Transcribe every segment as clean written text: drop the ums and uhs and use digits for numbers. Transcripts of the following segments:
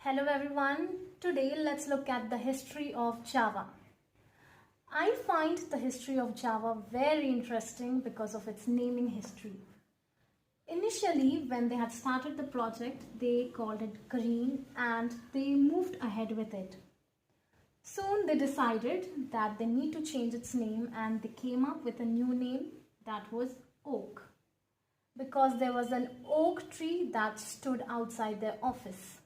Hello everyone, today let's look at the history of Java. I find the history of Java very interesting because of its naming history. Initially, when they had started the project, they called it Green and they moved ahead with it. Soon they decided that they need to change its name and they came up with a new name that was Oak, because there was an oak tree that stood outside their office.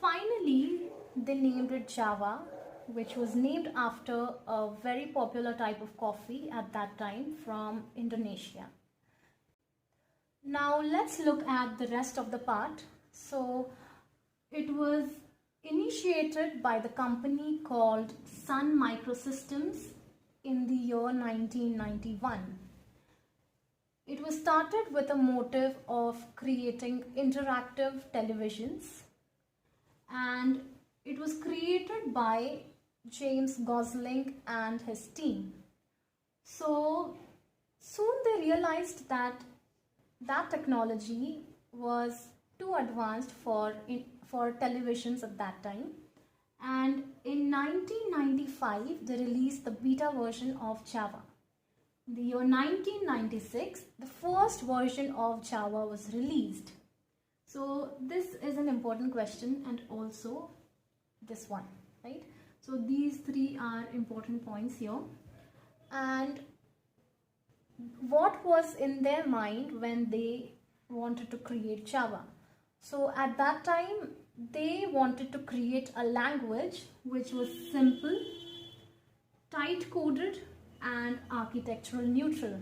Finally, they named it Java, which was named after a very popular type of coffee at that time from Indonesia. Now let's look at the rest of the part. So it was initiated by the company called Sun Microsystems in the year 1991. It was started with a motive of creating interactive televisions, and it was created by James Gosling and his team. So soon they realized that technology was too advanced for televisions at that time, and in 1995 they released the beta version of Java. In the year 1996, the first version of Java was released. So this is an important question, and also this one, right? So these three are important points here. And what was in their mind when they wanted to create Java? So at that time, they wanted to create a language which was simple, tight coded and architectural neutral.